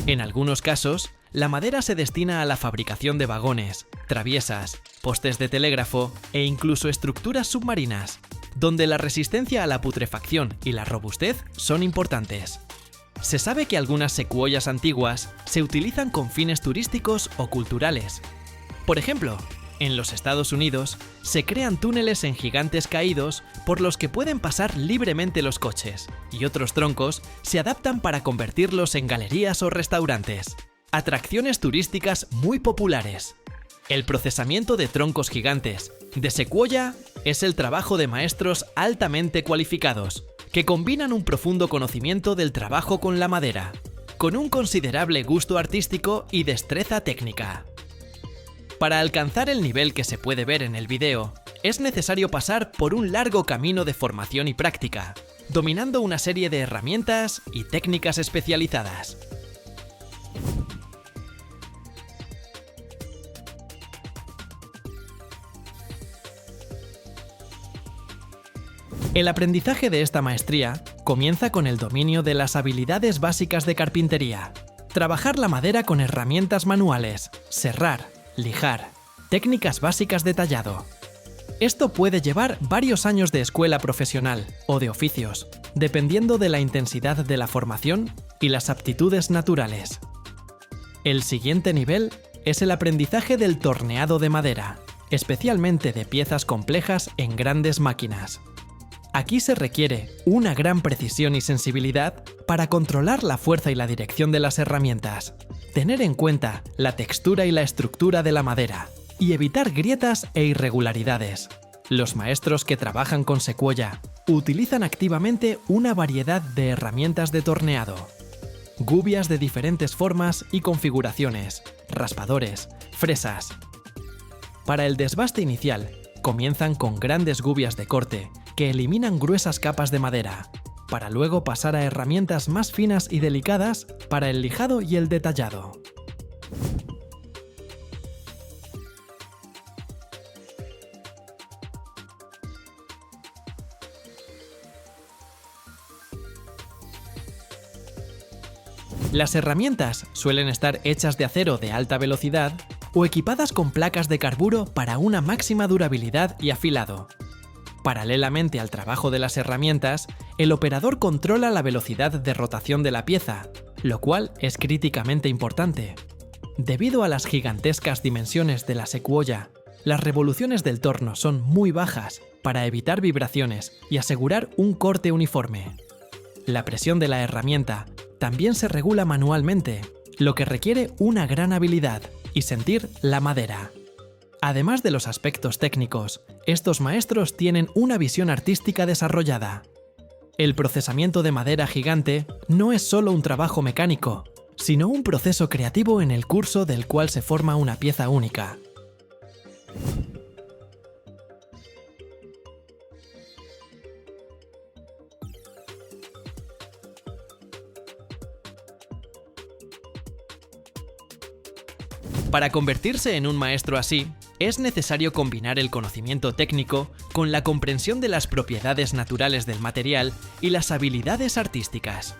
En algunos casos, la madera se destina a la fabricación de vagones, traviesas, postes de telégrafo e incluso estructuras submarinas, donde la resistencia a la putrefacción y la robustez son importantes. Se sabe que algunas secuoyas antiguas se utilizan con fines turísticos o culturales. Por ejemplo, en los Estados Unidos se crean túneles en gigantes caídos por los que pueden pasar libremente los coches, y otros troncos se adaptan para convertirlos en galerías o restaurantes. Atracciones turísticas muy populares. El procesamiento de troncos gigantes de secuoya es el trabajo de maestros altamente cualificados, que combinan un profundo conocimiento del trabajo con la madera, con un considerable gusto artístico y destreza técnica. Para alcanzar el nivel que se puede ver en el vídeo, es necesario pasar por un largo camino de formación y práctica, dominando una serie de herramientas y técnicas especializadas. El aprendizaje de esta maestría comienza con el dominio de las habilidades básicas de carpintería. Trabajar la madera con herramientas manuales, serrar, lijar, técnicas básicas de tallado. Esto puede llevar varios años de escuela profesional o de oficios, dependiendo de la intensidad de la formación y las aptitudes naturales. El siguiente nivel es el aprendizaje del torneado de madera, especialmente de piezas complejas en grandes máquinas. Aquí se requiere una gran precisión y sensibilidad para controlar la fuerza y la dirección de las herramientas, tener en cuenta la textura y la estructura de la madera, y evitar grietas e irregularidades. Los maestros que trabajan con secuoya utilizan activamente una variedad de herramientas de torneado. Gubias de diferentes formas y configuraciones, raspadores, fresas. Para el desbaste inicial, comienzan con grandes gubias de corte que eliminan gruesas capas de madera, para luego pasar a herramientas más finas y delicadas para el lijado y el detallado. Las herramientas suelen estar hechas de acero de alta velocidad o equipadas con placas de carburo para una máxima durabilidad y afilado. Paralelamente al trabajo de las herramientas, el operador controla la velocidad de rotación de la pieza, lo cual es críticamente importante. Debido a las gigantescas dimensiones de la secuoya, las revoluciones del torno son muy bajas para evitar vibraciones y asegurar un corte uniforme. La presión de la herramienta también se regula manualmente, lo que requiere una gran habilidad y sentir la madera. Además de los aspectos técnicos, estos maestros tienen una visión artística desarrollada. El procesamiento de madera gigante no es solo un trabajo mecánico, sino un proceso creativo en el curso del cual se forma una pieza única. Para convertirse en un maestro así, es necesario combinar el conocimiento técnico con la comprensión de las propiedades naturales del material y las habilidades artísticas.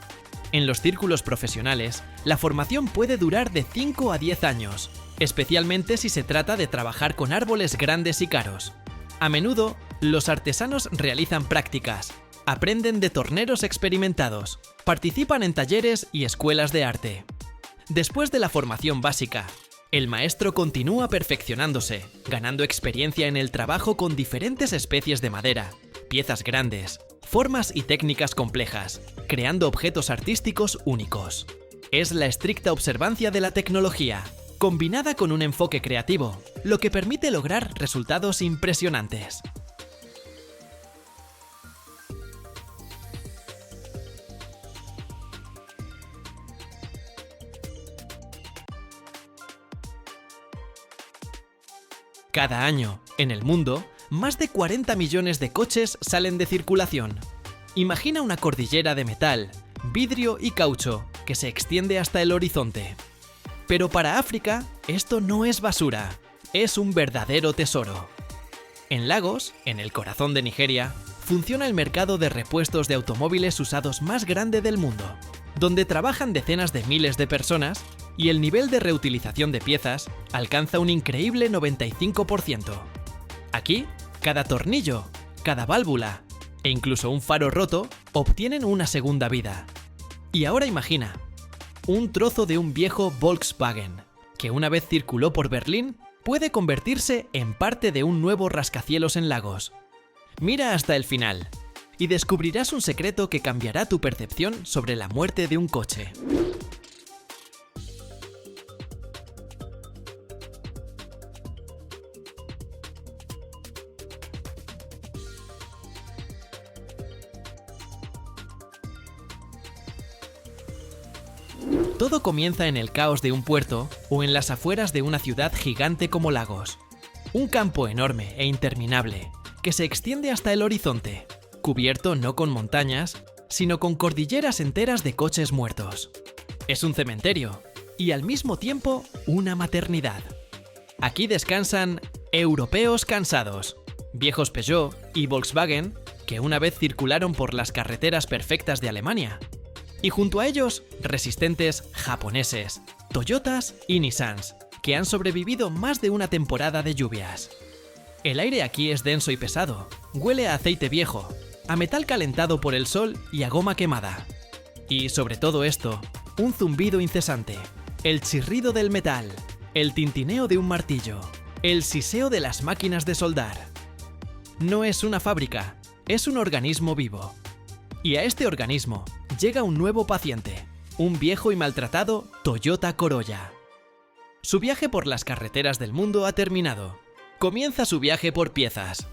En los círculos profesionales, la formación puede durar de 5 a 10 años, especialmente si se trata de trabajar con árboles grandes y caros. A menudo, los artesanos realizan prácticas, aprenden de torneros experimentados, participan en talleres y escuelas de arte. Después de la formación básica, el maestro continúa perfeccionándose, ganando experiencia en el trabajo con diferentes especies de madera, piezas grandes, formas y técnicas complejas, creando objetos artísticos únicos. Es la estricta observancia de la tecnología, combinada con un enfoque creativo, lo que permite lograr resultados impresionantes. Cada año, en el mundo, más de 40 millones de coches salen de circulación. Imagina una cordillera de metal, vidrio y caucho que se extiende hasta el horizonte. Pero para África, esto no es basura, es un verdadero tesoro. En Lagos, en el corazón de Nigeria, funciona el mercado de repuestos de automóviles usados más grande del mundo, donde trabajan decenas de miles de personas y el nivel de reutilización de piezas alcanza un increíble 95%. Aquí, cada tornillo, cada válvula e incluso un faro roto obtienen una segunda vida. Y ahora imagina, un trozo de un viejo Volkswagen, que una vez circuló por Berlín, puede convertirse en parte de un nuevo rascacielos en Lagos. Mira hasta el final y descubrirás un secreto que cambiará tu percepción sobre la muerte de un coche. Todo comienza en el caos de un puerto o en las afueras de una ciudad gigante como Lagos. Un campo enorme e interminable que se extiende hasta el horizonte, cubierto no con montañas, sino con cordilleras enteras de coches muertos. Es un cementerio y al mismo tiempo una maternidad. Aquí descansan europeos cansados, viejos Peugeot y Volkswagen que una vez circularon por las carreteras perfectas de Alemania. Y junto a ellos, resistentes japoneses, Toyotas y Nissans, que han sobrevivido más de una temporada de lluvias. El aire aquí es denso y pesado, huele a aceite viejo, a metal calentado por el sol y a goma quemada. Y sobre todo esto, un zumbido incesante, el chirrido del metal, el tintineo de un martillo, el siseo de las máquinas de soldar. No es una fábrica, es un organismo vivo. Y a este organismo llega un nuevo paciente, un viejo y maltratado Toyota Corolla. Su viaje por las carreteras del mundo ha terminado. Comienza su viaje por piezas.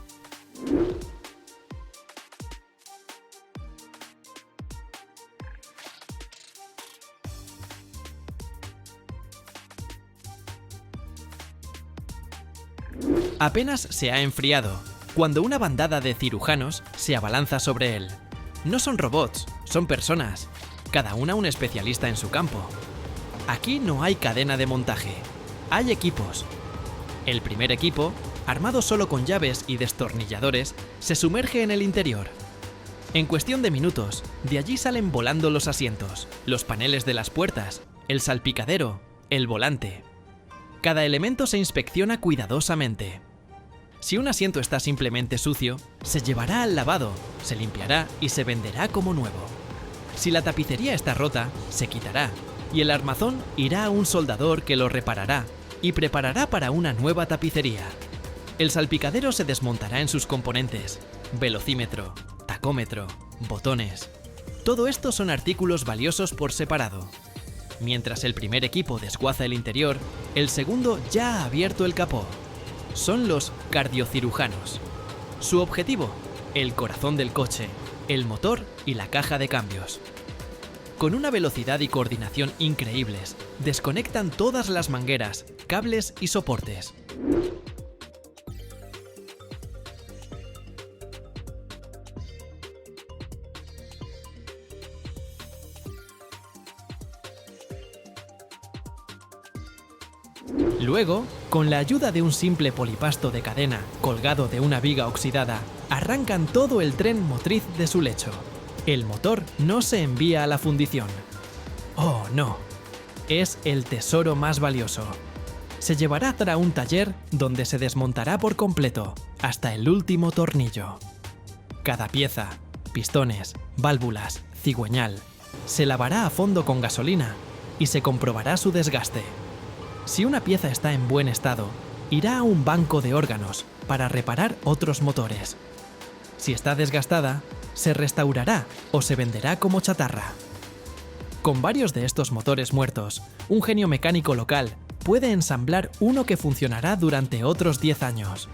Apenas se ha enfriado, cuando una bandada de cirujanos se abalanza sobre él. No son robots, son personas, cada una un especialista en su campo. Aquí no hay cadena de montaje, hay equipos. El primer equipo, armado solo con llaves y destornilladores, se sumerge en el interior. En cuestión de minutos, de allí salen volando los asientos, los paneles de las puertas, el salpicadero, el volante. Cada elemento se inspecciona cuidadosamente. Si un asiento está simplemente sucio, se llevará al lavado, se limpiará y se venderá como nuevo. Si la tapicería está rota, se quitará, y el armazón irá a un soldador que lo reparará y preparará para una nueva tapicería. El salpicadero se desmontará en sus componentes: velocímetro, tacómetro, botones. Todo esto son artículos valiosos por separado. Mientras el primer equipo desguaza el interior, el segundo ya ha abierto el capó. Son los cardiocirujanos. Su objetivo: el corazón del coche, el motor y la caja de cambios. Con una velocidad y coordinación increíbles, desconectan todas las mangueras, cables y soportes. Luego, con la ayuda de un simple polipasto de cadena colgado de una viga oxidada, arrancan todo el tren motriz de su lecho. El motor no se envía a la fundición. ¡Oh, no! Es el tesoro más valioso. Se llevará a un taller donde se desmontará por completo, hasta el último tornillo. Cada pieza, pistones, válvulas, cigüeñal, se lavará a fondo con gasolina y se comprobará su desgaste. Si una pieza está en buen estado, irá a un banco de órganos para reparar otros motores. Si está desgastada, se restaurará o se venderá como chatarra. Con varios de estos motores muertos, un genio mecánico local puede ensamblar uno que funcionará durante otros 10 años.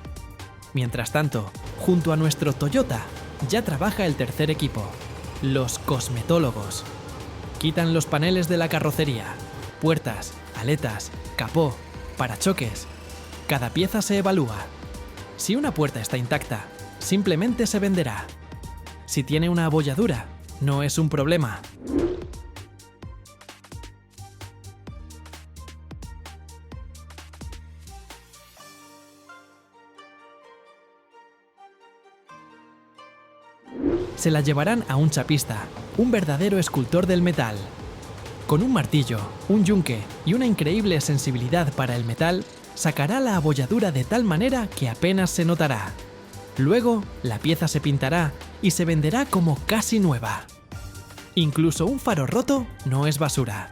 Mientras tanto, junto a nuestro Toyota, ya trabaja el tercer equipo, los cosmetólogos. Quitan los paneles de la carrocería, puertas, aletas, capó, parachoques. Cada pieza se evalúa. Si una puerta está intacta, simplemente se venderá. Si tiene una abolladura, no es un problema. Se la llevarán a un chapista, un verdadero escultor del metal. Con un martillo, un yunque y una increíble sensibilidad para el metal, sacará la abolladura de tal manera que apenas se notará. Luego, la pieza se pintará y se venderá como casi nueva. Incluso un faro roto no es basura.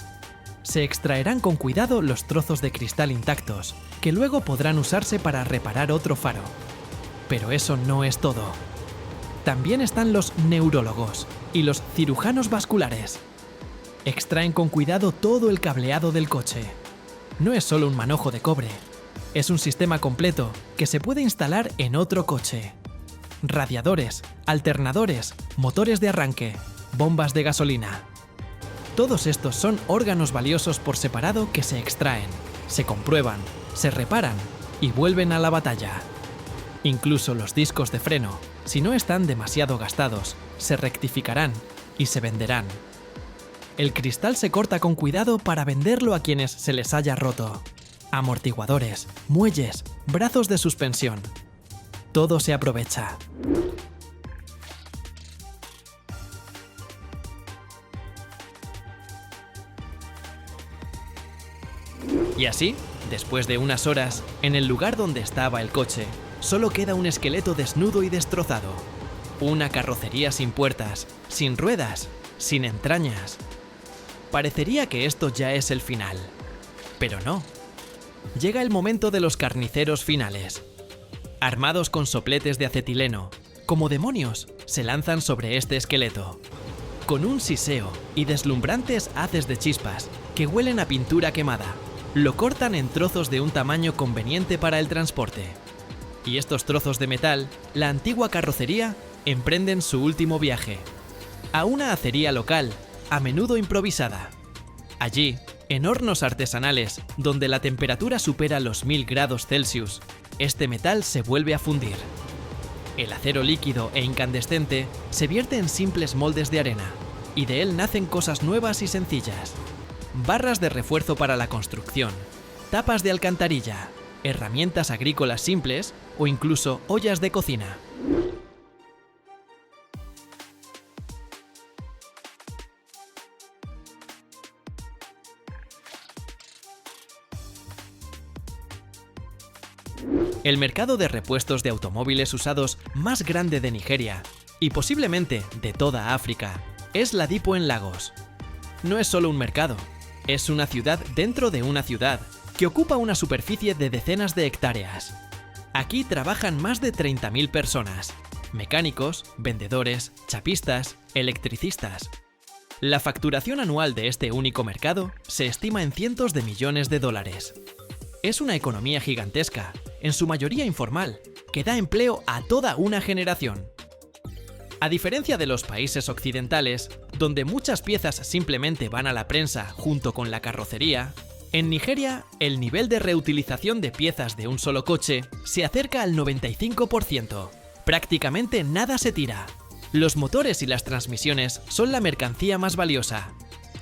Se extraerán con cuidado los trozos de cristal intactos, que luego podrán usarse para reparar otro faro. Pero eso no es todo. También están los neurólogos y los cirujanos vasculares. Extraen con cuidado todo el cableado del coche. No es solo un manojo de cobre, es un sistema completo que se puede instalar en otro coche. Radiadores, alternadores, motores de arranque, bombas de gasolina. Todos estos son órganos valiosos por separado que se extraen, se comprueban, se reparan y vuelven a la batalla. Incluso los discos de freno, si no están demasiado gastados, se rectificarán y se venderán. El cristal se corta con cuidado para venderlo a quienes se les haya roto. Amortiguadores, muelles, brazos de suspensión. Todo se aprovecha. Y así, después de unas horas, en el lugar donde estaba el coche, solo queda un esqueleto desnudo y destrozado. Una carrocería sin puertas, sin ruedas, sin entrañas. Parecería que esto ya es el final. Pero no. Llega el momento de los carniceros finales. Armados con sopletes de acetileno, como demonios, se lanzan sobre este esqueleto. Con un siseo y deslumbrantes haces de chispas que huelen a pintura quemada, lo cortan en trozos de un tamaño conveniente para el transporte. Y estos trozos de metal, la antigua carrocería, emprenden su último viaje. A una acería local, a menudo improvisada. Allí, en hornos artesanales, donde la temperatura supera los 1000 grados Celsius, este metal se vuelve a fundir. El acero líquido e incandescente se vierte en simples moldes de arena, y de él nacen cosas nuevas y sencillas. Barras de refuerzo para la construcción, tapas de alcantarilla, herramientas agrícolas simples o incluso ollas de cocina. el mercado de repuestos de automóviles usados más grande de Nigeria y posiblemente de toda África es Ladipo en Lagos. No es solo un mercado, es una ciudad dentro de una ciudad que ocupa una superficie de decenas de hectáreas. Aquí trabajan más de 30.000 personas, mecánicos, vendedores, chapistas, electricistas. La facturación anual de este único mercado se estima en cientos de millones de dólares. Es una economía gigantesca, en su mayoría informal, que da empleo a toda una generación. A diferencia de los países occidentales, donde muchas piezas simplemente van a la prensa junto con la carrocería, en Nigeria el nivel de reutilización de piezas de un solo coche se acerca al 95%. Prácticamente nada se tira. Los motores y las transmisiones son la mercancía más valiosa.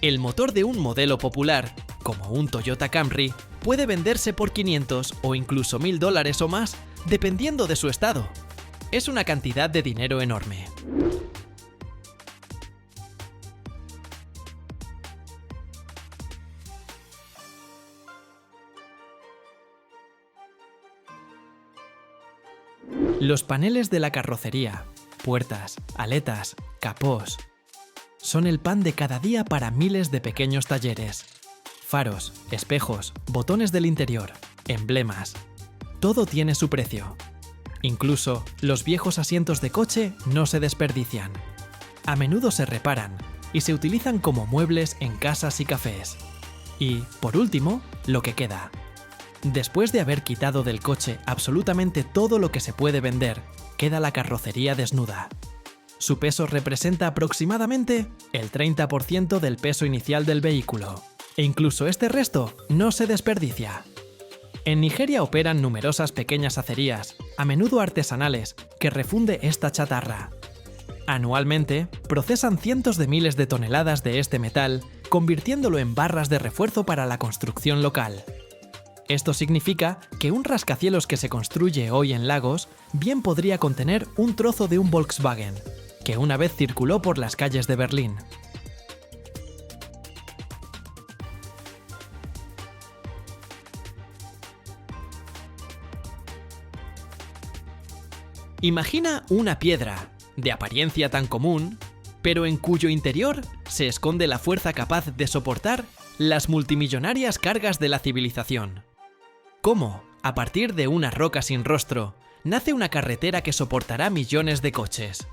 El motor de un modelo popular, como un Toyota Camry, puede venderse por 500 o incluso $1.000 o más, dependiendo de su estado. Es una cantidad de dinero enorme. Los paneles de la carrocería, puertas, aletas, capós, son el pan de cada día para miles de pequeños talleres. Faros, espejos, botones del interior, emblemas. Todo tiene su precio. Incluso los viejos asientos de coche no se desperdician. A menudo se reparan y se utilizan como muebles en casas y cafés. Y, por último, lo que queda. Después de haber quitado del coche absolutamente todo lo que se puede vender, queda la carrocería desnuda. Su peso representa aproximadamente el 30% del peso inicial del vehículo, e incluso este resto no se desperdicia. En Nigeria operan numerosas pequeñas acerías, a menudo artesanales, que refunde esta chatarra. Anualmente, procesan cientos de miles de toneladas de este metal, convirtiéndolo en barras de refuerzo para la construcción local. Esto significa que un rascacielos que se construye hoy en Lagos bien podría contener un trozo de un Volkswagen, que una vez circuló por las calles de Berlín. Imagina una piedra, de apariencia tan común, pero en cuyo interior se esconde la fuerza capaz de soportar las multimillonarias cargas de la civilización. ¿Cómo, a partir de una roca sin rostro, nace una carretera que soportará millones de coches?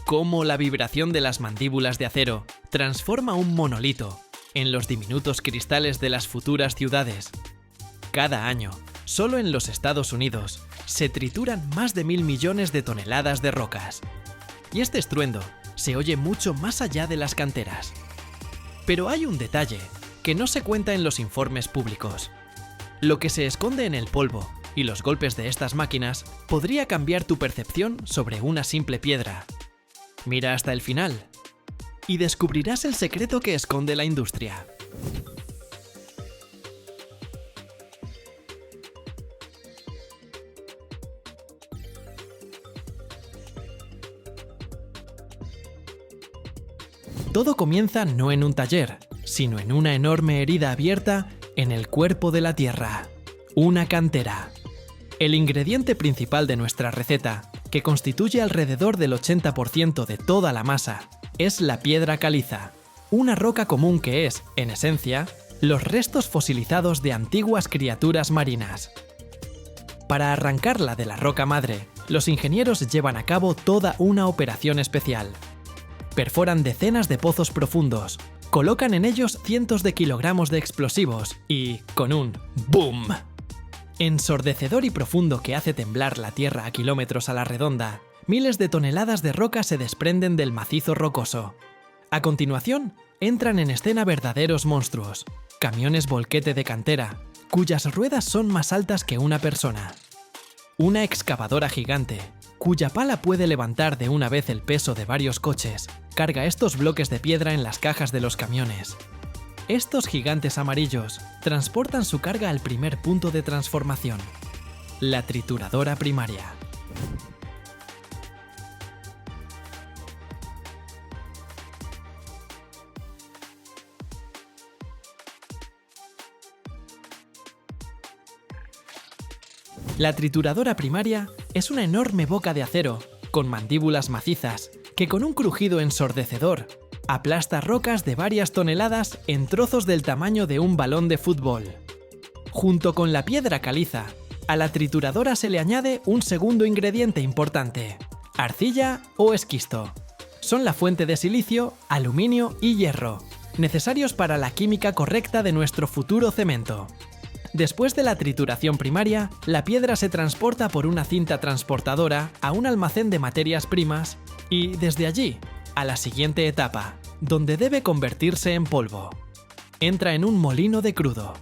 ¿Cómo la vibración de las mandíbulas de acero transforma un monolito en los diminutos cristales de las futuras ciudades? Cada año, solo en los Estados Unidos, se trituran más de 1.000 millones de toneladas de rocas. Y este estruendo se oye mucho más allá de las canteras. Pero hay un detalle que no se cuenta en los informes públicos. Lo que se esconde en el polvo y los golpes de estas máquinas podría cambiar tu percepción sobre una simple piedra. Mira hasta el final y descubrirás el secreto que esconde la industria. Todo comienza no en un taller, sino en una enorme herida abierta en el cuerpo de la Tierra, una cantera. El ingrediente principal de nuestra receta, que constituye alrededor del 80% de toda la masa, es la piedra caliza, una roca común que es, en esencia, los restos fosilizados de antiguas criaturas marinas. Para arrancarla de la roca madre, los ingenieros llevan a cabo toda una operación especial. Perforan decenas de pozos profundos, colocan en ellos cientos de kilogramos de explosivos y, con un ¡boom!, ensordecedor y profundo que hace temblar la tierra a kilómetros a la redonda, miles de toneladas de roca se desprenden del macizo rocoso. A continuación, entran en escena verdaderos monstruos, camiones volquete de cantera, cuyas ruedas son más altas que una persona. Una excavadora gigante, cuya pala puede levantar de una vez el peso de varios coches, carga estos bloques de piedra en las cajas de los camiones. Estos gigantes amarillos transportan su carga al primer punto de transformación, la trituradora primaria. La trituradora primaria es una enorme boca de acero, con mandíbulas macizas, que con un crujido ensordecedor, aplasta rocas de varias toneladas en trozos del tamaño de un balón de fútbol. Junto con la piedra caliza, a la trituradora se le añade un segundo ingrediente importante: arcilla o esquisto. Son la fuente de silicio, aluminio y hierro, necesarios para la química correcta de nuestro futuro cemento. Después de la trituración primaria, la piedra se transporta por una cinta transportadora a un almacén de materias primas y, desde allí, a la siguiente etapa, donde debe convertirse en polvo. Entra en un molino de crudo.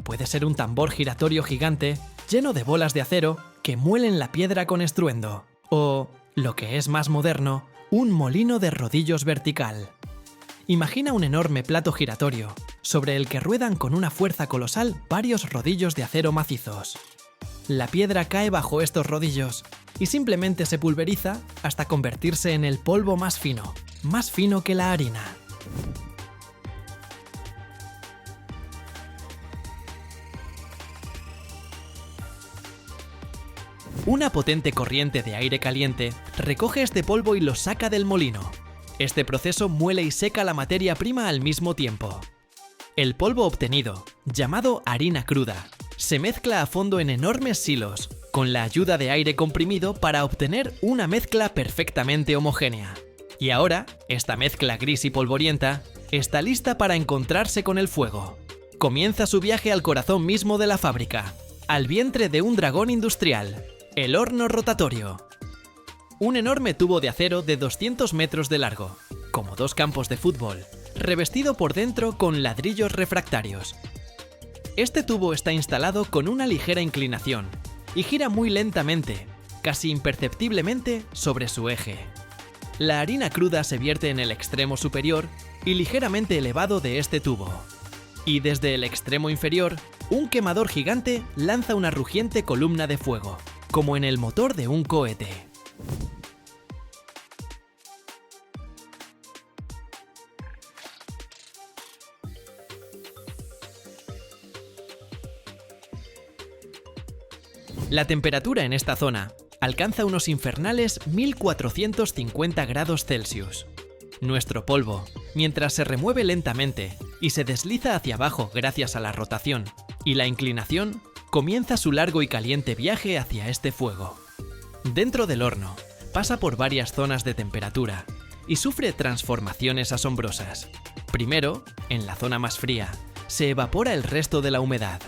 Puede ser un tambor giratorio gigante lleno de bolas de acero que muelen la piedra con estruendo, o, lo que es más moderno, un molino de rodillos vertical. Imagina un enorme plato giratorio, sobre el que ruedan con una fuerza colosal varios rodillos de acero macizos. La piedra cae bajo estos rodillos y simplemente se pulveriza hasta convertirse en el polvo más fino que la harina. Una potente corriente de aire caliente recoge este polvo y lo saca del molino. Este proceso muele y seca la materia prima al mismo tiempo. El polvo obtenido, llamado harina cruda, se mezcla a fondo en enormes silos, con la ayuda de aire comprimido para obtener una mezcla perfectamente homogénea. Y ahora, esta mezcla gris y polvorienta está lista para encontrarse con el fuego. Comienza su viaje al corazón mismo de la fábrica, al vientre de un dragón industrial, el horno rotatorio. Un enorme tubo de acero de 200 metros de largo, como 2 campos de fútbol, revestido por dentro con ladrillos refractarios. Este tubo está instalado con una ligera inclinación y gira muy lentamente, casi imperceptiblemente, sobre su eje. La harina cruda se vierte en el extremo superior y ligeramente elevado de este tubo. Y desde el extremo inferior, un quemador gigante lanza una rugiente columna de fuego, como en el motor de un cohete. La temperatura en esta zona alcanza unos infernales 1450 grados Celsius. Nuestro polvo, mientras se remueve lentamente y se desliza hacia abajo gracias a la rotación y la inclinación, comienza su largo y caliente viaje hacia este fuego. Dentro del horno, pasa por varias zonas de temperatura y sufre transformaciones asombrosas. Primero, en la zona más fría, se evapora el resto de la humedad.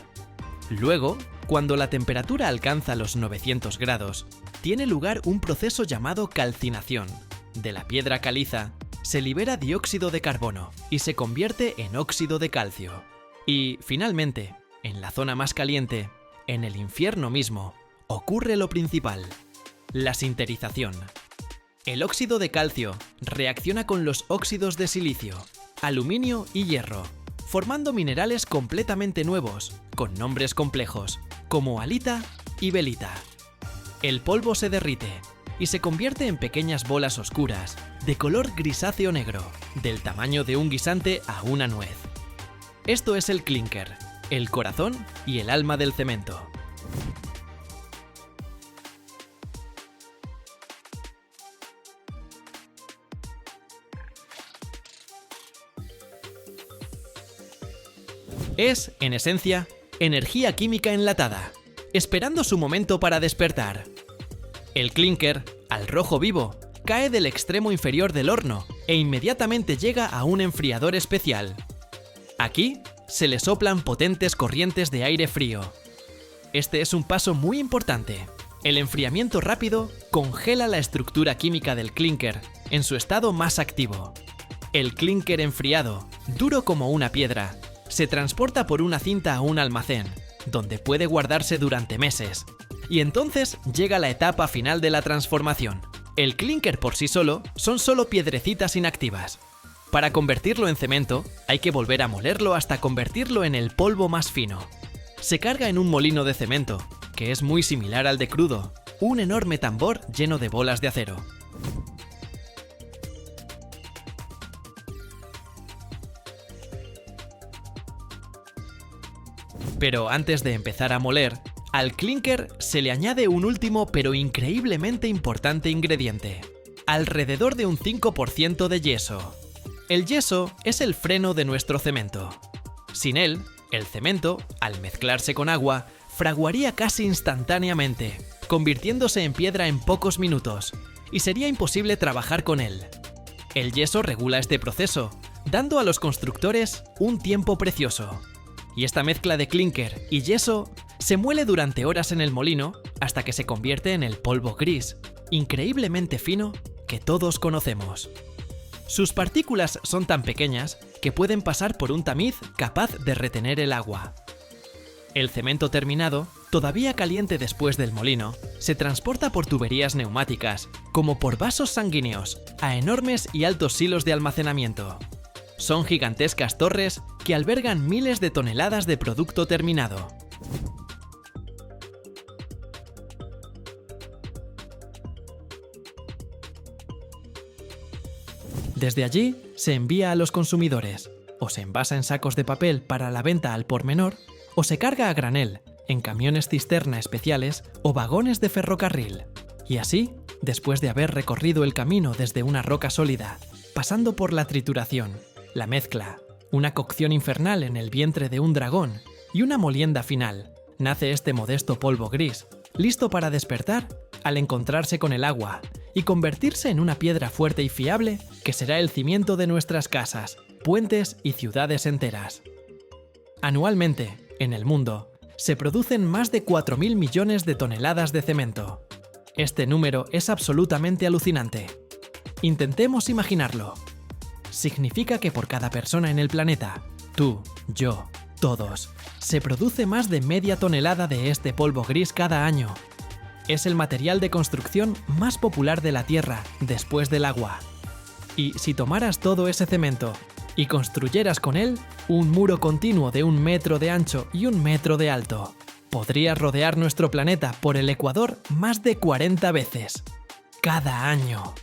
Luego, cuando la temperatura alcanza los 900 grados, tiene lugar un proceso llamado calcinación. De la piedra caliza, se libera dióxido de carbono y se convierte en óxido de calcio. Y, finalmente, en la zona más caliente, en el infierno mismo, ocurre lo principal: la sinterización. El óxido de calcio reacciona con los óxidos de silicio, aluminio y hierro, formando minerales completamente nuevos, con nombres complejos, como halita y belita. El polvo se derrite y se convierte en pequeñas bolas oscuras, de color grisáceo negro, del tamaño de un guisante a una nuez. Esto es el clinker, el corazón y el alma del cemento. Es, en esencia, energía química enlatada, esperando su momento para despertar. El clinker, al rojo vivo, cae del extremo inferior del horno e inmediatamente llega a un enfriador especial. Aquí se le soplan potentes corrientes de aire frío. Este es un paso muy importante. El enfriamiento rápido congela la estructura química del clinker en su estado más activo. El clinker enfriado, duro como una piedra, se transporta por una cinta a un almacén, donde puede guardarse durante meses. Y entonces llega la etapa final de la transformación. El clinker por sí solo son solo piedrecitas inactivas. Para convertirlo en cemento, hay que volver a molerlo hasta convertirlo en el polvo más fino. Se carga en un molino de cemento, que es muy similar al de crudo, un enorme tambor lleno de bolas de acero. Pero antes de empezar a moler, Al clinker se le añade un último pero increíblemente importante ingrediente: alrededor de un 5% de yeso. El yeso es el freno de nuestro cemento. Sin él, el cemento, al mezclarse con agua, fraguaría casi instantáneamente, convirtiéndose en piedra en pocos minutos, y sería imposible trabajar con él. El yeso regula este proceso, dando a los constructores un tiempo precioso. Y esta mezcla de clinker y yeso se muele durante horas en el molino hasta que se convierte en el polvo gris, increíblemente fino, que todos conocemos. Sus partículas son tan pequeñas que pueden pasar por un tamiz capaz de retener el agua. El cemento terminado, todavía caliente después del molino, se transporta por tuberías neumáticas, como por vasos sanguíneos, a enormes y altos silos de almacenamiento. Son gigantescas torres que albergan miles de toneladas de producto terminado. Desde allí se envía a los consumidores, o se envasa en sacos de papel para la venta al por menor, o se carga a granel, en camiones cisterna especiales o vagones de ferrocarril. Y así, después de haber recorrido el camino desde una roca sólida, pasando por la trituración, la mezcla, una cocción infernal en el vientre de un dragón y una molienda final, nace este modesto polvo gris, listo para despertar al encontrarse con el agua y convertirse en una piedra fuerte y fiable que será el cimiento de nuestras casas, puentes y ciudades enteras. Anualmente, en el mundo, se producen más de 4.000 millones de toneladas de cemento. Este número es absolutamente alucinante. Intentemos imaginarlo. Significa que por cada persona en el planeta, tú, yo, todos, se produce más de media tonelada de este polvo gris cada año. Es el material de construcción más popular de la Tierra después del agua. Y si tomaras todo ese cemento y construyeras con él un muro continuo de 1 metro de ancho y 1 metro de alto, podrías rodear nuestro planeta por el ecuador más de 40 veces. Cada año.